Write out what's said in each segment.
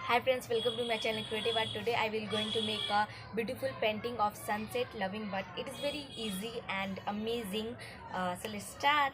Hi friends, welcome to my channel Creative Art. Today I will going to make a beautiful painting of sunset loving bird. It is very easy and amazing. So let's start.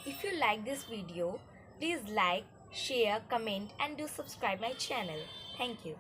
If you like this video, please like, share, comment and do subscribe my channel. Thank you.